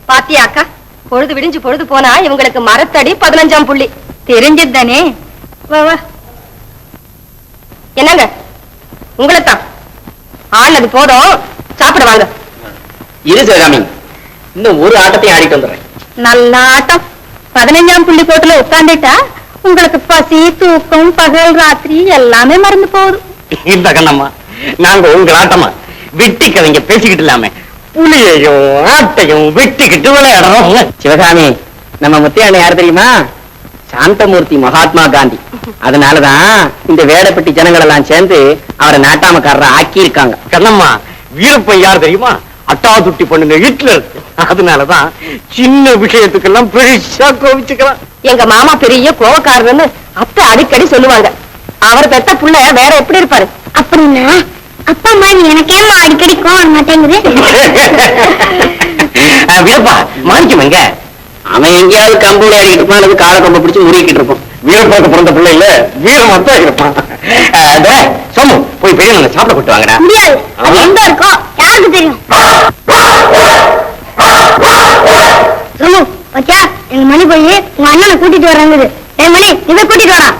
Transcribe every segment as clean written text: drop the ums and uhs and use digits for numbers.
பாத்தியா அக்கா, பொழுது விடிஞ்சு பொழுது போனா இவங்களுக்கு மரத்தடி 15ஆம் புள்ளி தெரிஞ்சதுதானே. வா வா. என்னங்க உங்களைத்தான் ஆனது போதும், சாப்பிட வாங்க. இரு சிவகாமி, இன்னும் ஒரு ஆட்டத்தையும் ஆடிட்டு வந்துடுறேன். நல்ல ஆட்டம். 15ஆம் புள்ளி கோட்டுல உட்காந்துட்டா உங்களுக்கு பசி தூக்கம் பகல் ராத்திரி எல்லாமே மறந்து போகுது. இந்த கண்ணம்மா, நாங்க உங்க ஆட்டமா வெட்டி கதைங்க பேசிக்கிட்டு இல்லாம புளியையும் ஆட்டையும் வெட்டிக்கிட்டு விளையாடுறோம். சிவகாமி, நம்ம முத்தியான யாரு தெரியுமா? சாந்தமூர்த்தி மகாத்மா காந்தி. அதனாலதான் இந்த வேடப்பட்டி ஜனங்கள் எல்லாம் சேர்ந்து அவரை நாட்டாமக்காரரை ஆக்கி இருக்காங்க. கண்ணம்மா, வீரப்பன் யார் தெரியுமா? அட்டாதுட்டி பண்ணுங்க ஹிட்லர். அதனாலதான் சின்ன விஷயத்துக்கெல்லாம் பெருசா கோவிச்சுக்கலாம். எங்க மாமா பெரிய கோவக்காரர்னு அத்தை அடிக்கடி சொல்லுவாங்க. அவர் பெத்த புள்ள வேற எப்படி இருப்பாரு? அப்படின்னா அப்பா அம்மா எனக்கேமா அடிக்கடி கோவம் மாட்டேங்குது. வீரப்பா, மாணிக்கம் எங்க? அவன் எங்கேயாவது கம்பூல அடிக்கிட்டு இருப்பான், அல்லது காலை கம்ப பிடிச்சு முறுக்கிட்டு இருப்பான். வீரப்பாக்கு பிறந்த பிள்ளை இல்ல, வீரமாத்தான் இருப்பான். சோமு, போய் பெரிய சாப்பிட போட்டு வாங்கடா. முடியாது, அது எங்க இருக்கோ யாருக்கு தெரியும்? சோமு, வச்சா எங்க மணி போய் உங்க அண்ணனை கூட்டிட்டு வர்றாங்க. என் மணி இதை கூட்டிட்டு வரான்.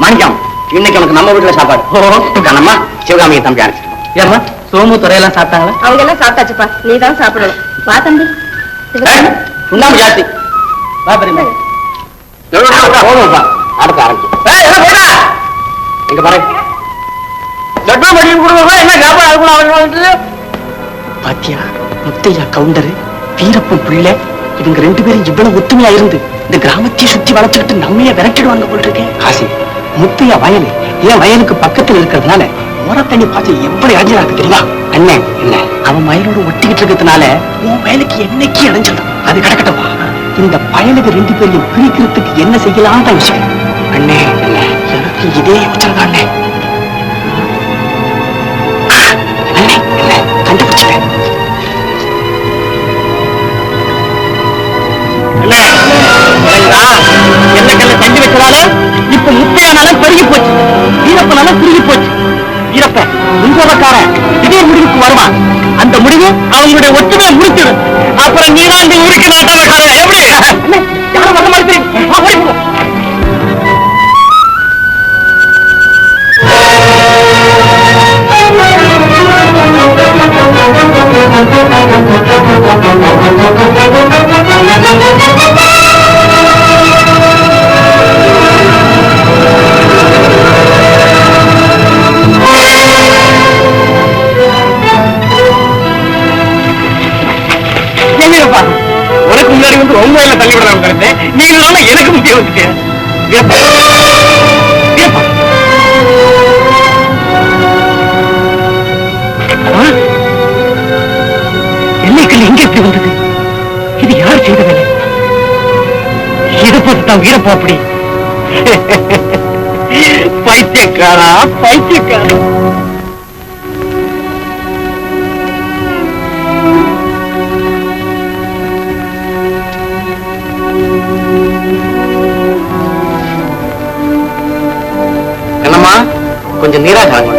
மாணிக்கம், இன்னைக்கு உனக்கு நம்ம வீட்டுல சாப்பாடு. கண்ணம்மா, சிவகாமியை தம்பி அனுப்பிச்சிருக்கோம். சோமு துறையெல்லாம் சாப்பிட்டாங்களா? அவங்க எல்லாம் சாப்பிட்டாச்சுப்பா, நீ தான் சாப்பிடணும். வா தம்பி. சுண்ணாம்பு ஜாஸ்தி. வா பெரியம்மா. போதும்ப்பா, அடுத்த ஆரம்பிச்சு. இங்க பாரு, பாத்தியா? முத்தையா கவுண்டரு, வீரப்பன் பிள்ளை, இவங்க 2 பேரும் இவ்வளவு ஒத்துமையா இருந்து இந்த கிராமத்தையே சுத்தி வளர்த்துக்கிட்டு நம்மையே விரட்டிடுவாங்க போல் இருக்கேன். காசி, முத்தையா வயலு என் வயலுக்கு பக்கத்துல இருக்கிறதுனால முறத்தண்ணி பாய்ச்சி எப்படி அடைஞ்சா இருக்கு தெரியுமா? அண்ணன் என்ன, அவன் வயலோட ஒட்டிக்கிட்டு இருக்கிறதுனால உன் வயலுக்கு என்னைக்கு அடைஞ்சிடும். அது கிடக்கட்டவா, இந்த பயலுக்கு 2 பேரையும் பிரிக்கிறதுக்கு என்ன செய்யலாம் தான் விஷயம். அண்ணே, என்ன எனக்கு இதே யோசனை தான் அண்ணே. அண்ணே, என்ன கண்டுபிடிச்சிட்டேன். என்னக்கல்ல தண்டி வச்சதால இப்ப முத்தையானால பெருகி போச்சு, வீரப்பனால குறுகி போச்சு. வீரப்ப உங்கோதக்காரன் இதே முடிவுக்கு வருவான். அந்த முடிவு அவங்களுடைய ஒற்றுமையை முடிச்சிடும். அப்புறம் நீதான் இந்த ஊருக்கு நாட்டாமக்காரன். எப்படி யாரும் வர மாதிரி உனக்கு முன்னாடி வந்து ரொம்ப எல்லாம் தள்ளி விடலாம் கருத்தேன். நீ இல்லாம எனக்கு முக்கியம் வந்துட்டேன். எல்லைக்கல் எங்க எப்படி வந்தது? இது யார் செய்த வேலை? இதை பார்த்துதான் வீரப்பா அப்படி பைத்தியக்காரா பைத்தியக்காரா. என்னம்மா, கொஞ்சம் நீரா சாங்க.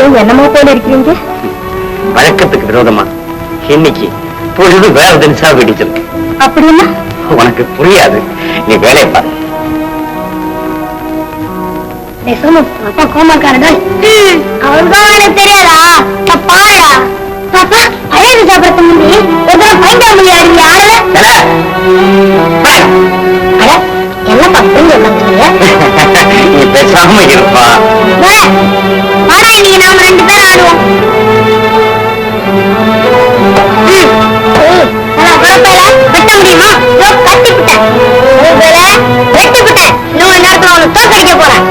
ஏன் என்னமோ போல இருக்கிறீங்க? வழக்கத்துக்கு விரோதமா இன்னைக்கு பொழுது வேற தினசா வெடிச்சிருக்கு. அப்படின்னா உனக்கு புரியாது, நீ வேலையை பாரு. சோமு அப்பா கோமாக்காரன் அவருதான் எனக்கு தெரியாதா? பாடா பாப்பா அழகு சாப்பிடறதுக்கு முந்தி ஒரு தடவை பைண்டாமொழி ஆடுங்க ஆடல என்னப்பா புரிஞ்சு உட்காந்துருக்கீங்க? நீ பேசாம இருப்பா. பாடா நீங்க நாம 2 பேரும் ஆடுவோம். வெட்ட முடியுமா? கட்டிவிட்டேன் வெட்டிவிட்டேன். இன்னும் நேரத்துல அவனை தோக்கடிக்க போறேன்.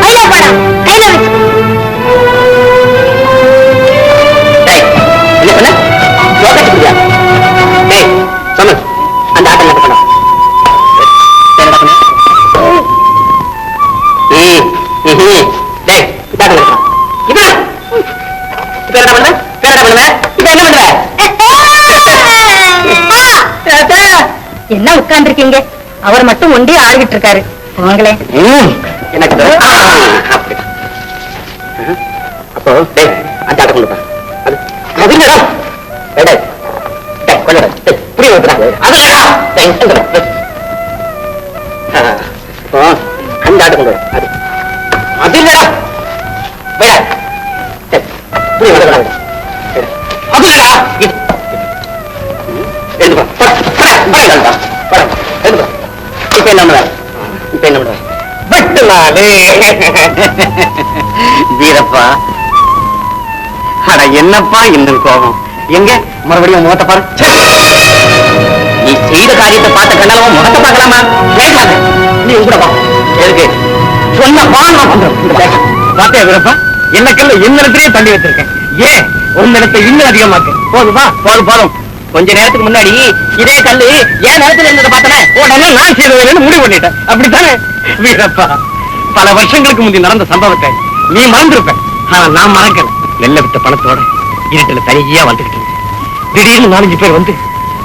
கையில பாடம் கையில வச்சு என்ன பண்ண லோகத்துக்குரியா? டேய் சொன்ன அந்த ஆட்டம் என்ன பண்ண? என்ன உட்கார்ந்துருக்கீங்க? அவர் மட்டும் ஒண்டி ஆடிக்கிட்டு இருக்காரு. வாங்களே. எனக்கு அப்போ அந்த ஆட்டம் கொண்டு அந்த ஆட்டம் கொண்டு அது இல்லடா வீரப்பா, அட என்னப்பா இன்னும் கோபம்? எங்க மறுபடியும் முகத்தை பாரு. நீ செய்த காரியத்தை பார்த்த கண்ணாலும் முகத்தை பார்க்கலாமா? நீ கூட வா. எதுக்கு சொன்னப்பா நான் பண்றேன். பாத்தியா வீரப்பா, என்னக்கல்ல இன்னத்திலேயே தள்ளி வச்சிருக்கேன். ஏன் ஒரு நிலத்தை இன்னும் அதிகமாக்கு. போதுமா? போதும். கொஞ்ச நேரத்துக்கு முன்னாடி இதே கல்லு ஏன் நேரத்தில் இருந்ததை பார்த்தனே, உடனே நான் செய்வேன்னு முடிவு பண்ணிட்டேன். அப்படித்தானே வீரப்பா? பல வருஷங்களுக்கு முந்தி நடந்த சம்பவத்தை நீ மறந்துருப்ப. ஆனா நான் மறக்கல. நெல்ல விட்ட பணத்தோட இருட்டுல தனியா வந்துகிட்டு இருந்தேன். திடீர்னு 4-5 பேர் வந்து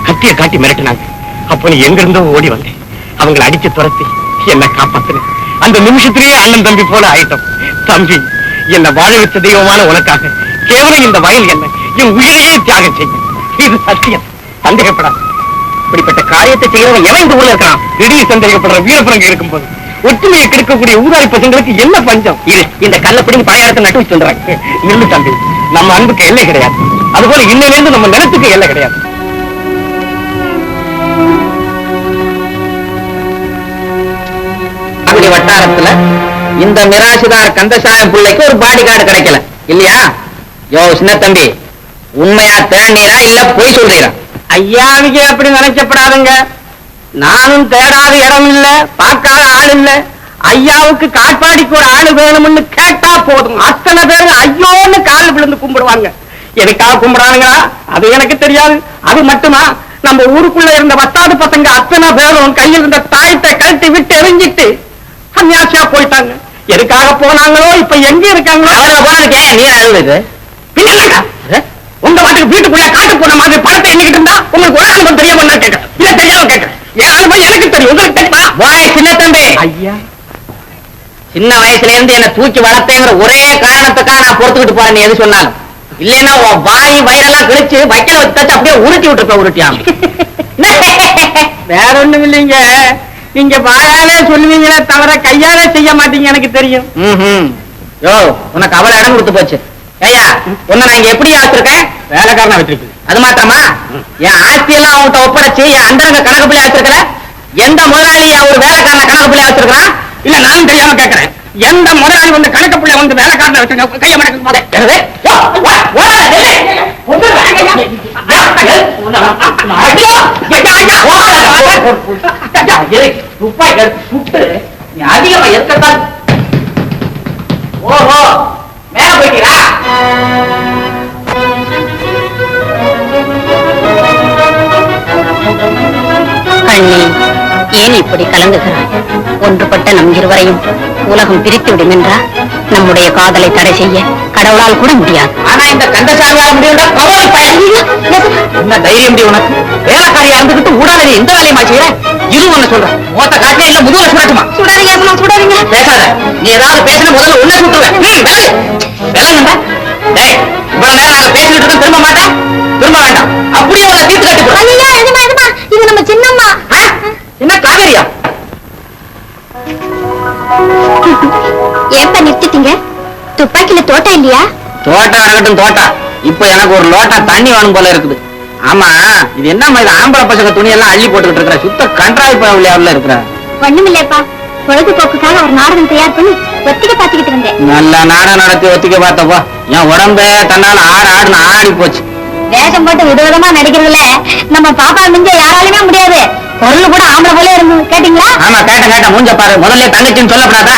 கத்திய காட்டி மிரட்டினாங்க. அப்போ நீ எங்க இருந்தோ ஓடி வந்தேன். அவங்களை அடிச்சு துரத்தி என்ன காப்பாத்தினேன். அந்த நிமிஷத்திலேயே அண்ணன் தம்பி போல ஆயிட்டோம். தம்பி, என்ன வாழ வச்ச தெய்வமான உனக்காக கேவலம் இந்த வயல் என்ன என் உயிரையே தியாகம் செய்ய. இது சத்தியம், சந்தேகப்படாது. இப்படிப்பட்ட காரியத்தை செய்யறவன் எவன் இந்த ஊர்ல இருக்கான்? திடீர் சந்தேகப்படுற வீரப்புறங்க இருக்கும்போது ஒற்றுமையை கிடைக்கக்கூடிய ஊதாரி பசங்களுக்கு என்ன பஞ்சம்? இது இந்த கள்ளப்படின்னு பழைய இடத்தை நட்டு வச்சு சொல்றாங்க. நில்லு தம்பி, நம்ம அன்புக்கு எல்லை கிடையாது. அதுபோல இன்னிலிருந்து நம்ம நிலத்துக்கு எல்லை கிடையாது. அப்படி வட்டாரத்துல இந்த மிராசுதார் கந்தசாமி பிள்ளைக்கு ஒரு பாடி கார்டு கிடைக்கல இல்லையா? யோ சின்ன தம்பி, உண்மையா தேனீரா இல்ல போய் சொல்றீரா? ஐயாவுக்கு அப்படி நினைக்கப்படாதுங்க. நானும் தேடாத இடம் இல்ல, பார்க்காத ஆள் இல்ல. ஐயாவுக்கு காட்பாடிக்கு ஒரு ஆளு வேணும்னு கேட்டா போதும், அத்தனை பேரு ஐயோன்னு கால் விழுந்து கும்பிடுவாங்க. எதுக்காக கும்பிடானுங்களா அது எனக்கு தெரியாது. அது மட்டுமா, நம்ம ஊருக்குள்ள இருந்த வட்டாது பசங்க அத்தனை பேரும் கையில் இருந்த தாயத்தை கழட்டி விட்டு எரிஞ்சிட்டு அந்நியாசியா போயிட்டாங்க. எதுக்காக போனாங்களோ இப்ப எங்க இருக்காங்களோ? நீ அழுது உங்க பாட்டுக்கு வீட்டுக்குள்ள காட்டு போன மாதிரி பணத்தை எண்ணிக்கிட்டு இருந்தா உங்களுக்கு ஒரு அனுபவம் தெரியாம கேட்கறேன். இல்ல தெரியாம கேட்கறேன். என் அனுபவம் எனக்கு தெரியும், உங்களுக்கு தெரியுமா? சின்ன தம்பி, ஐயா சின்ன வயசுல இருந்து என்ன தூக்கி வளர்த்தேங்கிற ஒரே காரணத்துக்காக நான் பொறுத்துக்கிட்டு போறேன். நீ எது சொன்னாலும் இல்லைன்னா உன் வாய் வயிறெல்லாம் கிழிச்சு வைக்கல வச்சு தச்சு அப்படியே உருட்டி விட்டுருப்ப. உருட்டியாம வேற ஒண்ணும் இல்லைங்க. நீங்க வாயாலே சொல்லுவீங்களே தவிர கையாலே செய்ய மாட்டீங்க, எனக்கு தெரியும். யோ, உனக்கு அவ்வளவு இடம் கொடுத்து போச்சு. ஐயா, உன்னை நான் இங்க எப்படி வச்சிருக்கேன்? வேலைக்காரனா வச்சிருக்கு. அது மாத்திரமா, என் ஆஸ்தியெல்லாம் அவன்கிட்ட ஒப்படைச்சு என் அந்தரங்க கணக்கு பிள்ளையா வச்சிருக்கிற. எந்த முதலாளி ஒரு வேலைக்காரன கணக்கு பிள்ளையா வச்சிருக்கான்? இல்ல நானும் தெரியாம கேட்கிறேன். எந்த முதலாளி வந்து கணக்கு பிள்ளை வந்து வேலைக்காரன வச்சிருக்க கைய மடக்கு போதே அதிகமா இருக்கத்தான். ஓஹோ, மேல போயிட்டீரா? கண்ணி, ஏன் இப்படி கலங்குகிறாய்? ஒன்றுபட்ட நம் இருவரையும் உலகம் பிரித்து விடும் என்றா நம்முடைய காதலை தடை செய்ய கடவுளால் கூட முடியாது. ஆனா இந்த கந்தசாமியால் முடியும்டா. என்ன தைரியம் முடியும் உனக்கு? வேலைக்காரியா இருந்துகிட்டு ஊடாலே எந்த வேலையுமா செய்யற? இது ஒண்ணு சொல்றேன், மோத்த காட்டில இல்ல முதுகுல சுடட்டுமா? சுடாதீங்க, சுடாதீங்க. பேசாத. நீ ஏதாவது பேசின முதல்ல உன்னை சுட்டுருவேன். இவ்வளவு நேரம் நாங்க பேசிட்டு இருக்கோம், திரும்ப மாட்டேன், திரும்ப வேண்டாம், அப்படியே உங்களை தீர்த்து கட்டி போடு. ஐயா எதுமா எதுமா இது நம்ம சின்னம்மா. என்ன காவேரியா? ஏப்பா நிறுத்திட்டீங்க? துப்பாக்கில தோட்டா இல்லையா? தோட்டா இருக்கட்டும் தோட்டா, இப்ப எனக்கு ஒரு லோட்டா தண்ணி வேணும் போல இருக்குது. ஆமா, இது என்னம்மா இது ஆம்பளை பசங்க துணி எல்லாம் அள்ளி போட்டுக்கிட்டு இருக்கிற சுத்த கன்றாய் பவுலியாவில் இருக்கிற? ஒண்ணுமில்லையப்பா, பொழுதுபோக்குக்காக ஒரு நாடகம் தயார் பண்ணி ஒத்திகை பாத்துக்கிட்டு இருந்தேன். நல்ல நாடகம் நடத்தி ஒத்திக்க பார்த்தப்போ என் உடம்பே தன்னால ஆடுன்னு ஆடி போச்சு. வேஷம் போட்டு விதவிதமா நடிக்கிறதுல நம்ம பாப்பா மிஞ்ச யாராலுமே முடியாது. பொருள் கூட ஆம்பளை போல இருந்து கேட்டீங்களா? ஆமா கேட்ட மூஞ்ச பாரு. முதல்ல தங்கச்சின்னு சொல்லப்படாதா?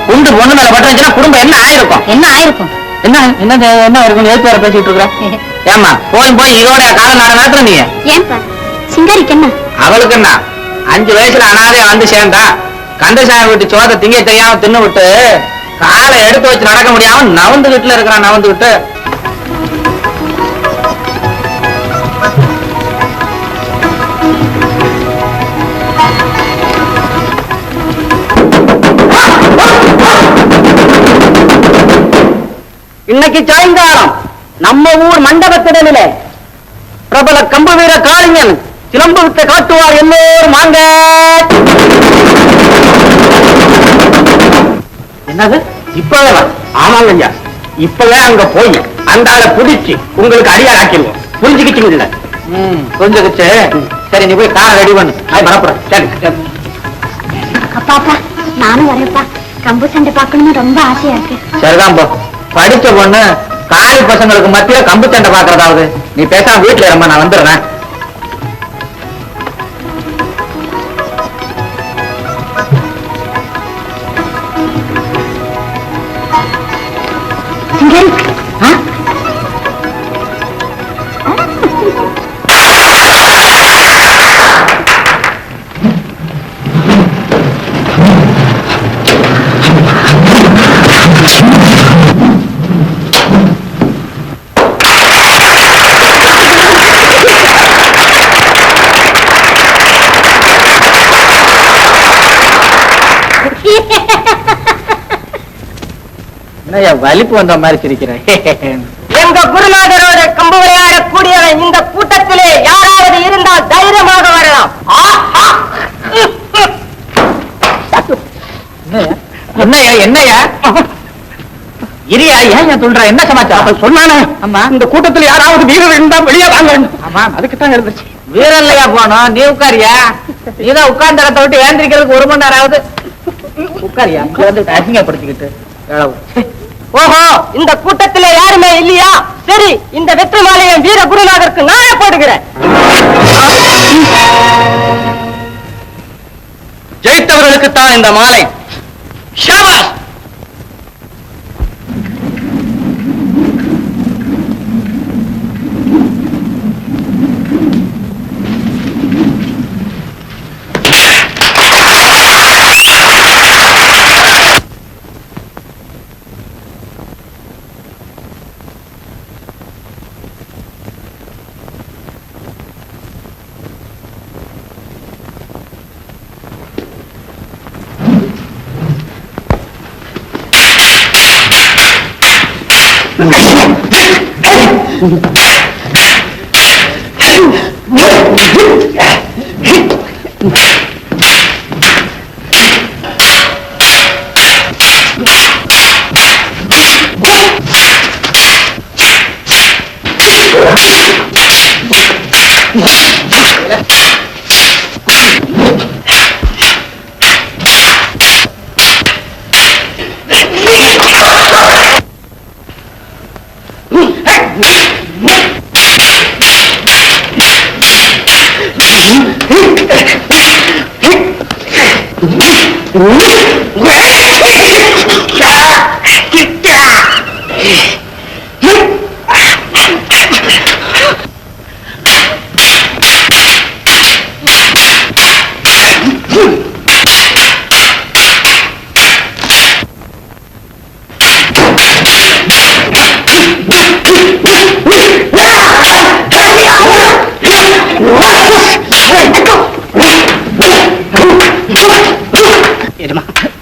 குண்டு பொண்ணு மேல பட்டு வச்சுன்னா குடும்பம் என்ன ஆயிருக்கும்? என்ன ஆயிருக்கும்? என்ன இருக்கும்? ஏத்து வர பேசிட்டு இருக்கிற? ஏமா போய் இதோட கால நாடகம் நடத்துற நீ? ஏன்பா சிங்காரிக்கு என்ன? அவளுக்கு என்ன 5 வயசுல அனாதையா வந்து சேர்ந்தா, கந்தசாமி விட்டு சோத திங்க தெரியாம தின்னு விட்டு காலை எடுத்து வச்சு நடக்க முடியாம நவந்து வீட்டுல இருக்கிறான். நவந்து விட்டு இன்னைக்கு சாயங்காலம் நம்ம ஊர் மண்டபத்திடலிலே பிரபல கம்பு வீர காளிங்கன் சிலம்பு வித்தை காட்டுவார். எல்லோரும் வாங்க. என்னது இப்பவே? ஆமாங்க ஐயா, இப்பவே அங்க போய் அந்த ஆளை பிடிச்சு உங்களுக்கு அடியார் ஆக்கிடுவோம். புரிஞ்சுக்கிட்டீங்கல்ல? புரிஞ்சுக்கிச்சு. சரி, நீ போய் காரை ரெடி பண்ணு, நான் வரப்புறேன். சரி. அப்பாப்பா நானும் வரேன்ப்பா, கம்பு சண்டை பார்க்கணும்னு ரொம்ப ஆசையா இருக்கு. சரிதான் போ. படிச்ச பொண்ணு காலி பசங்களுக்கு மத்தியில கம்பு சண்டை பாக்குறதாவது. நீ பேசாம வீட்டுல இருமா, நான் வந்துடுறேன். என்னையா வலிப்பு வந்த மாதிரி சிரிக்கிறேன்? எங்க குருநாதரோட கம்பு விளையாடக்கூடியவன் இந்த கூட்டத்திலே யாராவது இருந்தால் தைரியமாக வரலாம். என்னையா இரியா, ஏன் சொல்ற? என்ன சமாச்சாரம் சொன்னானே? ஆமா, இந்த கூட்டத்தில் யாராவது வீரர் இருந்தா வெளியே வாங்க. ஆமா, அதுக்கு தான் இருந்துச்சு. வீரர் இல்லையா போனோம்? நீ உட்காரியா? நீதான் உட்கார்ந்த இடத்தை விட்டு ஏந்திரிக்கிறதுக்கு 1 மணி நேரம் ஆகுது. உட்காரியா? அசிங்கப்படுத்திக்கிட்டு. ஓஹோ, இந்த கூட்டத்திலே யாருமே இல்லையா? சரி, இந்த வெற்றி மாலையை வீர குருநாதருக்கு நானே போடுகிறேன். ஜெயித்தவர்களுக்கு தான் இந்த மாலை. ஷாபாஷ்.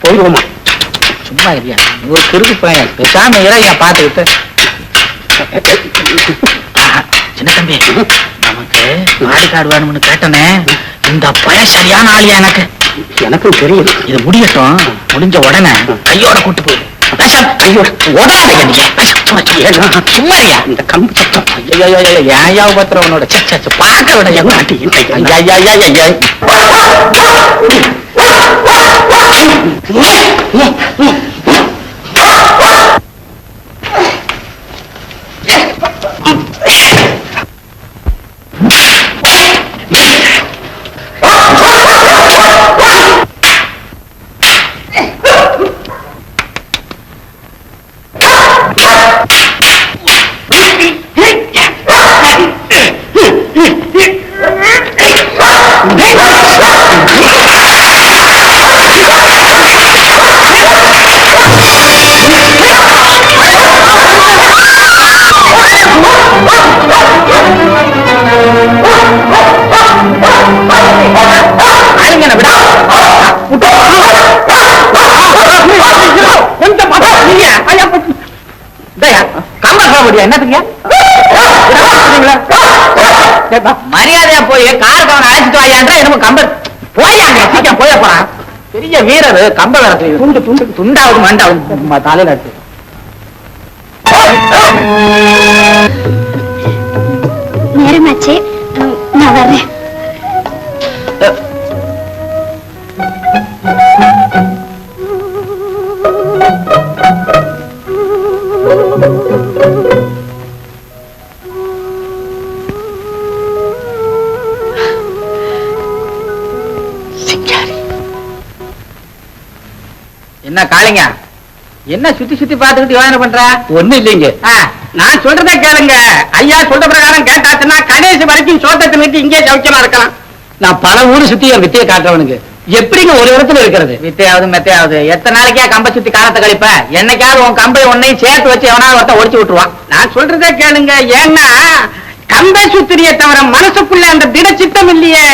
போயிடுவோமா? சும்மா இல்லையா, ஒரு கிறுக்கு பையன் பேசாம இறையா பாத்துக்கிட்டு. சின்ன தம்பி, நமக்கு மாடு காடு வேணும்னு கேட்டனே, இந்த பய சரியான ஆளியா எனக்கும் தெரியும். இது முடியட்டும், முடிஞ்ச உடனே கையோட கூட்டு போயிடு. சும்மாரியா இந்த கம்பு சத்தம் ஏயா பத்திரம் உன்னோட சச்சு பார்க்க விட என்னத்துங்க மரியாதையா போய் கார் கவனம் அழைச்சிட்டு வாயான்ற என்னமோ கம்பர் போயாங்க சீக்கிரம் போய போறான். பெரிய வீரர் கம்ப வரத்து துண்டு துண்டு துண்டாவது மண்டாவது தலையில இருக்கு. நேரமாச்சு, நான் வர்றேன். என்ன காளிங்க, என்ன சுத்தி சுத்தி பாத்துக்கிட்டு யோசனை பண்ற? ஒண்ணு இல்லைங்க, நான் சொல்றத கேளுங்க. ஐயா சொல்ற பிரகாரம் கேட்டாச்சுன்னா கடைசி வரைக்கும் சோத்தத்தை நிறுத்தி இங்கே சௌக்கியமா இருக்கலாம். நான் பல ஊரு சுத்தி என் வித்தையை காட்டுறவனுக்கு எப்படிங்க ஒரு இடத்துல இருக்கிறது? வித்தையாவது மெத்தையாவது எத்தனை நாளைக்கே கம்பை சுத்தி காலத்தை கழிப்ப? என்னைக்காவது உன் கம்பை ஒன்னையும் சேர்த்து வச்சு எவனாவது ஒருத்த ஒடிச்சு விட்டுருவான். நான் சொல்றதே கேளுங்க. ஏன்னா கம்பை சுத்திரியே தவிர மனசுக்குள்ள அந்த திட சித்தம் இல்லையே.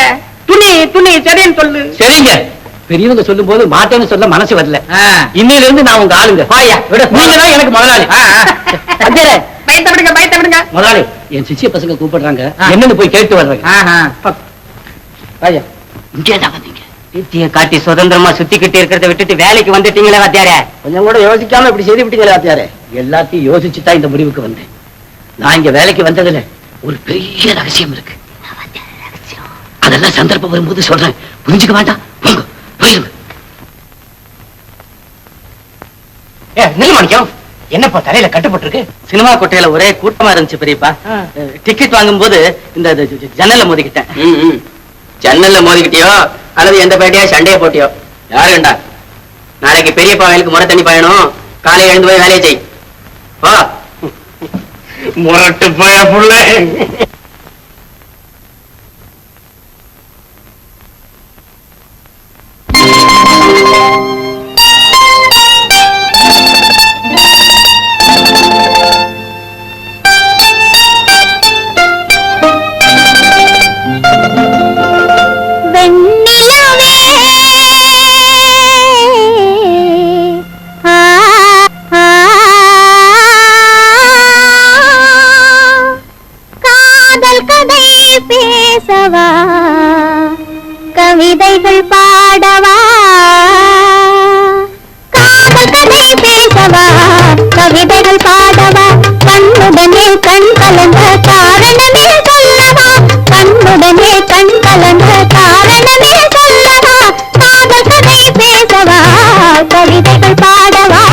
துணி துணி சரின்னு சொல்லு. சரிங்க, பெரியவங்க சொல்லும் போது மாட்டேன்னு சொல்ல மனசு வரல. இன்னையில இருந்து நான் உங்க ஆளுங்க. நீங்க தான் எனக்கு முதலாளி. பயத்தப்படுங்க பயத்தப்படுங்க முதலாளி. என் சிச்சிய பசங்க கூப்பிடுறாங்க, என்னன்னு போய் கேட்டு வர்றேன். இங்கேதான் வந்தீங்க. வித்திய காட்டி சுதந்திரமா சுத்திக்கிட்டு இருக்கிறத விட்டுட்டு வேலைக்கு வந்துட்டீங்களே வாத்தியாரே. கொஞ்சம் கூட யோசிக்காம இப்படி செய்து விட்டீங்களே வாத்தியாரே. எல்லாத்தையும் யோசிச்சுதான் இந்த முடிவுக்கு வந்தேன். நான் இங்க வேலைக்கு வந்ததுல ஒரு பெரிய ரகசியம் இருக்கு. அதெல்லாம் சந்தர்ப்பம் வரும்போது சொல்றேன், புரிஞ்சுக்க வேண்டாம். நிர்மாணிக்கம் என்னப்பா தலையில கட்டுப்பட்டிருக்கு? சினிமா கொட்டையில ஒரே கூட்டமா இருந்துச்சு பெரியப்பா. டிக்கெட் வாங்கும் போது இந்த ஜன்னல்ல மோதிக்கிட்டேன். ஜன்னல்ல மோதிக்கிட்டியோ அல்லது எந்த பேட்டையா சண்டையை போட்டியோ? யாரு கண்டா? நாளைக்கு பெரியப்பா வயலுக்கு முறை தண்ணி பாயணும். காலையில எழுந்து போய் வேலையை செய். முரட்டு போய புள்ள. கவிதைகள் பாடவா, காதல் கதை பேசவா, கவிதைகள் பாடவா, கண்ணுடனே கண் கலந்த காரணமே சொல்லவா, கண்ணுடனே கண் கலந்த காரணமே சொல்லவா, காதல் கதை பேசவா, கவிதைகள் பாடவா.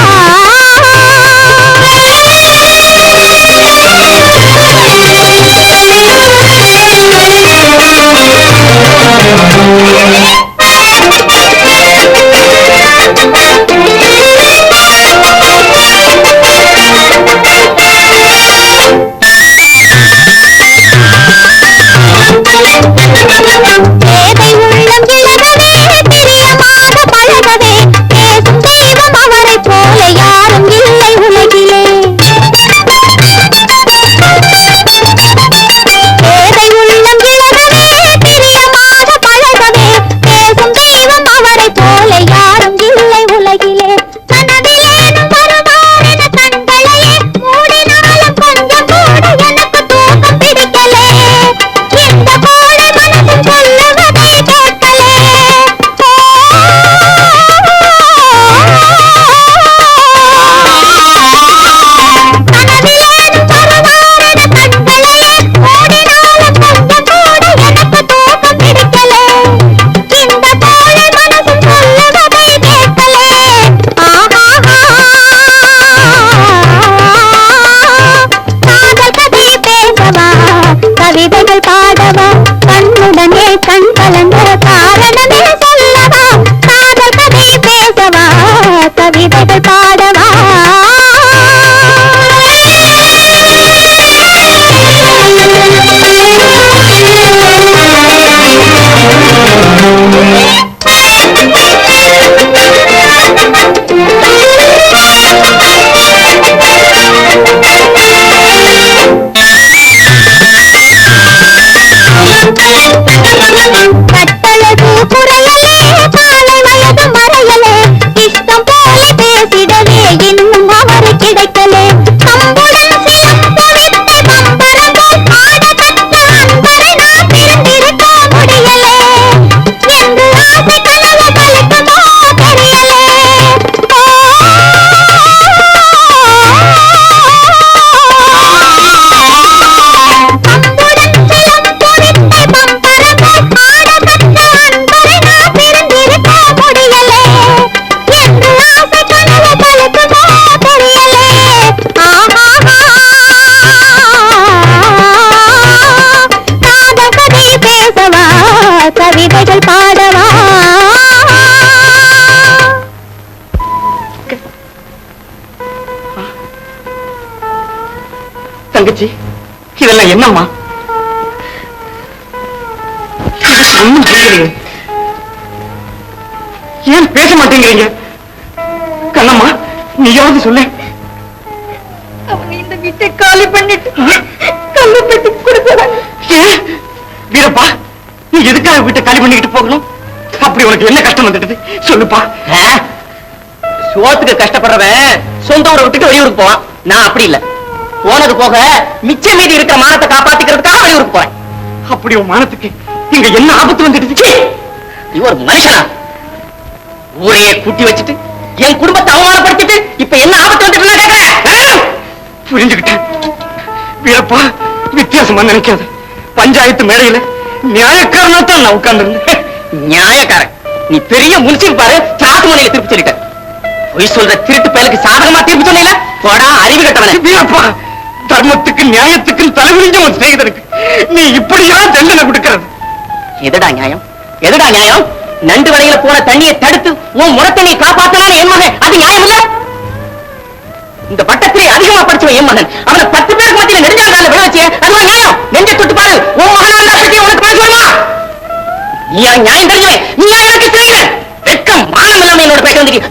கதைகள் பாடவா? தங்கச்சி, இதெல்லாம் என்னம்மா? ஒண்ணும் புரியலையே. ஏன் பேச மாட்டேங்கிறீங்க? கண்ணம்மா, நீயாவது சொல்ல. அவங்க இந்த வீட்டை காலி பண்ணிட்டு கல்லு பெட்டி கொடுக்குறாங்க. ஏன் வீரப்பா, நீ எதுக்காக வீட்டை காலி பண்ணிக்கிட்டு போகணும்? அப்படி உனக்கு என்ன கஷ்டம் வந்துடுது சொல்லுப்பா. சோத்துக்கு கஷ்டப்படுறவன் சொந்த ஊரை விட்டுட்டு வெளியூருக்கு போவான். நான் அப்படி இல்ல. போனது போக மிச்ச மீதி இருக்கிற மானத்தை காப்பாத்திக்கிறதுக்காக வெளியூருக்கு போறேன். அப்படி உன் மானத்துக்கு இங்க என்ன ஆபத்து வந்துடுச்சு? நீ ஒரு மனுஷனா? ஊரையே கூட்டி வச்சுட்டு என் குடும்பத்தை அவமானப்படுத்திட்டு இப்ப என்ன ஆபத்து வந்துட்டு புரிஞ்சுக்கிட்டேன். வீரப்பா, வித்தியாசமா நினைக்காது. பஞ்சாயத்து மேடையில நியாயக்காரனா தான் நான் உட்கார்ந்து. நியாயக்காரன் நீ பெரிய முனிசில் பாரு. சாத்து மலையில திருப்பி சொல்லிட்ட. பொய் சொல்ற திருட்டு பயலுக்கு சாதகமா திருப்பி சொன்னீங்களா? போடா அறிவு கட்டவனே. வீரப்பா, தர்மத்துக்கு நியாயத்துக்கு தலைவலிஞ்ச ஒரு சிநேகிதனுக்கு நீ இப்படியா தண்டனை கொடுக்கிறது? எதுடா நியாயம்? எதுடா நியாயம்? நண்டு வலையில போன தண்ணியை தடுத்து உன் முறத்தை நீ காப்பாத்தலாம் என் மகன். அது நியாயம் இல்ல? இந்த பட்டத்திலே அதிகமா படிச்சவன் என் மகன். அவனை 10 பேருக்கு மத்தியில நெடுஞ்சால விழ வச்சு அதுவா நியாயம்? நெஞ்ச தொட்டு பாரு. உன் மகன் உனக்கு பேச வருமா? நீ நியாயம் தெரிஞ்சவன். நீ எனக்கு தெரியல. வெக்கம் மானம் இல்லாம என்னோட பேச வந்துருக்கு.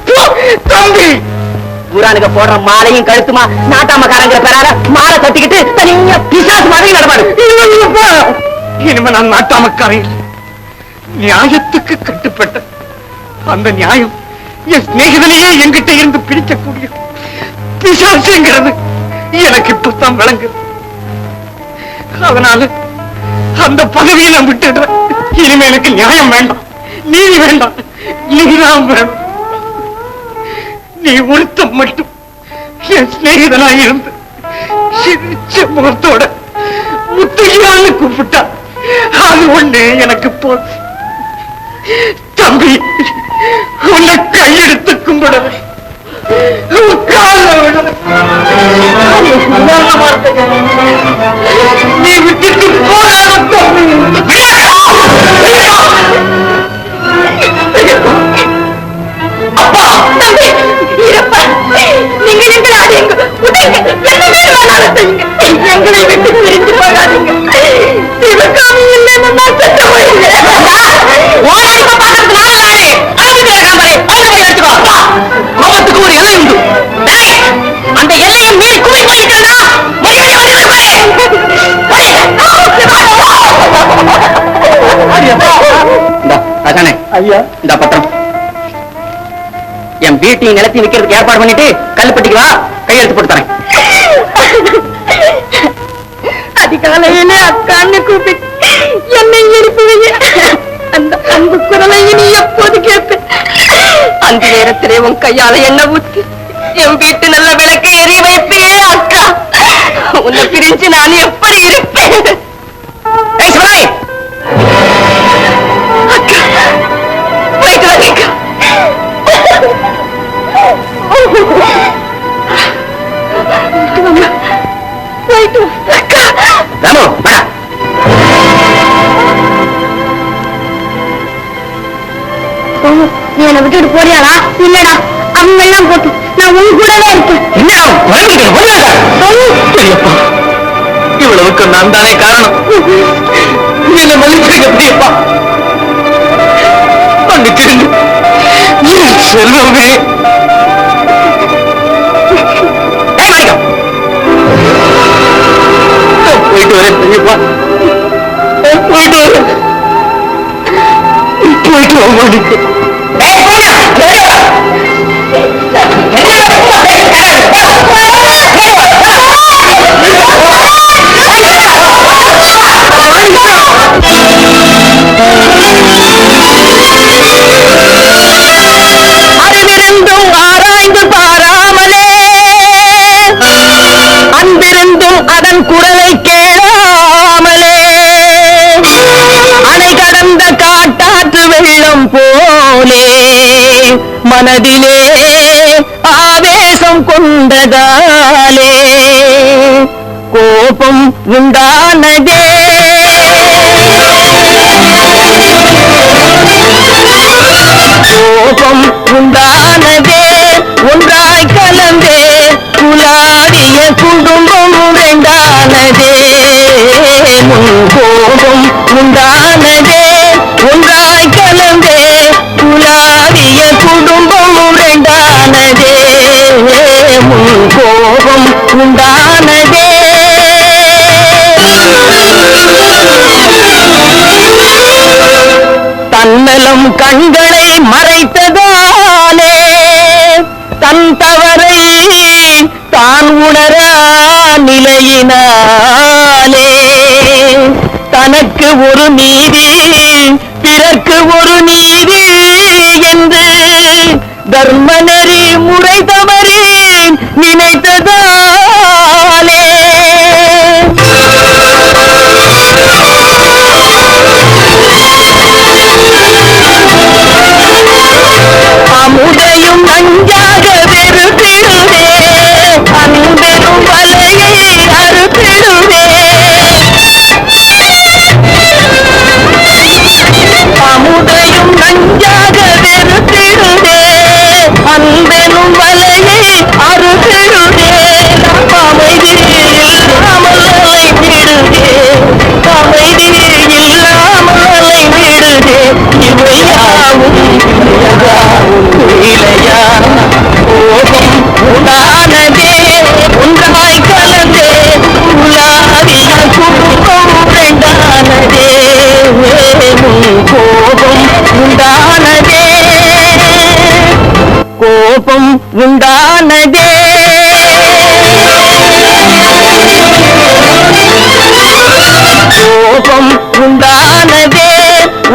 தம்பி, ஊரானுக்கு போடுற மாலையும் கழுத்துமா நாட்டாமக்காரங்கிற பேரால மாலை கட்டிக்கிட்டு தனியா பிசாசு மாதிரி நடப்பாடு. இனிமே நான் நாட்டாமக்காரன் இல்லை. நியாயத்துக்கு கட்டுப்பட்ட அந்த நியாயம் என் சிநேகிதனையே என்கிட்ட இருந்து பிரிக்கக்கூடிய பிசாசுங்கிறது எனக்கு இப்பதான் விளங்கு. அதனால அந்த பதவியை நான் விட்டுடுறேன். இனிமே எனக்கு நியாயம் வேண்டாம், நீதி வேண்டாம், நீதான் வேணும். நீ ஒருத்தம் மட்டும் என் சிநேகிதனா இருந்து சிரிச்ச முகத்தோட முத்தையான்னு கூப்பிட்டா அது ஒண்ணு எனக்கு போதும். தம்பி, உன்னை கையெடுத்து கும்பிடுறேன். நீ விட்டுட்டு போறாத தம்பி. அப்பா, தம்பி, இருப்பா. நீங்க எங்களாதீங்க. எங்களை விட்டு பிரிஞ்சு போகாதீங்க. சிவகாமி இல்லைன்னு நான் செத்து போயிருந்தேன். கோபத்துக்கு ஒரு எல்லை உண்டு. அந்த எல்லையை மீறி குவி பண்ணிட்டா ஐயா, இந்த பத்திரம் என் வீட்டையும் நிலத்தையும் விற்கிறதுக்கு ஏற்பாடு பண்ணிட்டு கல்லுப்பட்டிக்கு வா, கையெழுத்து போட்டு தரேன். அதிகாலையிலே அக்கான்னு கூப்பிட்டு என்னை எழுப்புவீங்க. அந்த அன்பு குரலை நீ எப்போது கேட்பேன்? அந்த நேரத்திலே உன் கையால என்ன ஊத்தி என் வீட்டு நல்ல விளக்கை எரிய வைப்பே அக்கா. உன்னை பிரிஞ்சு நான் எப்படி இருப்பேன்? அக்கா, போயிட்டு வரேன். போயிட்டு அக்கா. நீ என்னை விட்டுட்டு போறியாடா? இல்லடா, அவங்க எல்லாம் போட்டு நான் உங்க கூடவே இருக்கேன். இவ்வளவுக்கு நான் தானே காரணம். என்ன மன்னிச்சிருங்க பெரியப்பா, மன்னிச்சிருங்க. செல்வமே, போயிட்டு வரேன் பெரியப்பா, போயிட்டு வரேன். போயிட்டு வா. அறிவிருந்தும் ஆராய்ந்து பாராமலே, அன்பிருந்தும் அதன் குரலை கேளாமலே, அணை கடந்த காட்டாற்று வெள்ளம் போலே மனதிலே ஆவேசம் கொண்டதாலே கோபம் உண்டானதே. கோபம் உண்டானதே ஒன்றாய் கலந்தே குலாவிய குடும்பம் ரெண்டானதே முன் கோபம் உண்டானதே ஒன்றாய் கலந்தே குலாவிய குடும்பம் ரெண்டானதே முன் கோபம் உண்டானதே தன்னலம் கண்களை மறைத்ததாலே தன் தவறை தான் உணரா நிலையினாலே தனக்கு ஒரு நீதி பிறர்க்கு ஒரு நீதி என்று தர்மநெறி முறை தவறி நினைத்ததாலே அமுதையும் நஞ்சாக வெறுத்திடுவே அன்பெரும் வலையை அறுத்திடுவே அமுதையும் நஞ்சாக வெறுத்திடுவே அன்பெரும் வலையை அறுத்திடுவே அமைதி இல்லாமல் அலைந்திடுவே அமைதி இல்லாமல் அலைந்திடுவே இவையாவும் இளையா கோபம் உண்டானதே ஒன்றாய் கலந்தே உலாவிய குடும்பம் ரெண்டானதே கோபம் உண்டானதே கோபம் உண்டானதே கோபம் உண்டானதே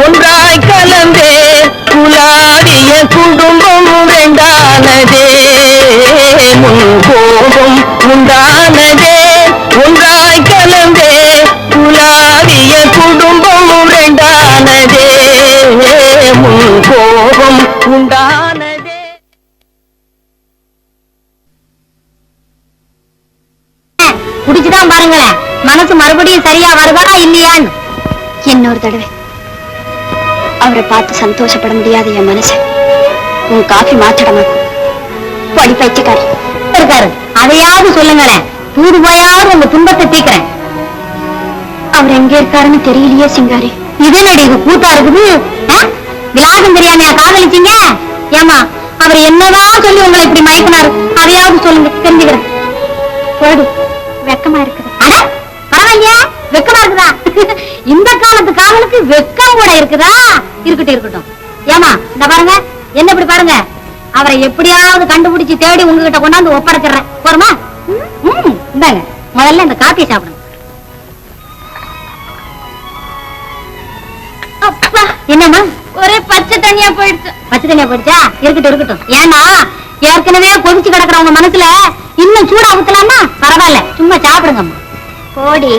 ஒன்றாய் கலந்தே குலாவிய குடும்பம் ரெண்டானதே முன் கோபம் உண்டானதே ஒன்றாய் கலந்தே குலாவிய குடும்பம் ரெண்டானதே முன் கோபம் உண்டானதே. குடிச்சுதான் பாருங்களேன் மனசு மறுபடியும் சரியா வருதா இல்லையான்னு. இன்னொரு தடவை அவரை பார்த்து சந்தோஷப்பட முடியாத என் மனசு உன் காஃபி மாத்திடமாக்கும். படி பைச்சக்காரி இருக்காரு, அதையாவது சொல்லுங்களேன். தூது போயாவது உங்க துன்பத்தை தீக்கிறேன். அவர் எங்க இருக்காருன்னு தெரியலையே சிங்காரி. இது நடி கூத்தா இருக்குது. விலாசம் தெரியாமையா காதலிச்சீங்க? ஏமா அவர் என்னதான் சொல்லி உங்களை இப்படி மயக்கினாரு, அதையாவது சொல்லுங்க, தெரிஞ்சுக்கிறேன். போடு, வெக்கமா இருக்குது. பரவாயில்லையா, வெக்கமா இருக்குதா? இந்த காலத்து காதலுக்கு வெக்கம் கூட இருக்குதா? இருக்கட்டும் இருக்கட்டும். ஏமா இந்த பாருங்க, என்ன இப்படி பாருங்க, அவரை எப்படியாவது கண்டுபிடிச்சு தேடி உங்ககிட்ட கொண்டாந்து ஒப்படைச்சிடுறேன். போறமா? இந்தாங்க, முதல்ல இந்த காப்பியை சாப்பிடுங்க. அப்பா, என்னம்மா ஒரே பச்சை தண்ணியா போயிடுச்சு. பச்சை தண்ணியா போயிடுச்சா? இருக்கட்டும் இருக்கட்டும். ஏன்னா ஏற்கனவே கொதிச்சு கிடக்குறவங்க மனசுல இன்னும் சூடா ஊத்தலாமா? பரவாயில்ல, சும்மா சாப்பிடுங்கம்மா. போடி.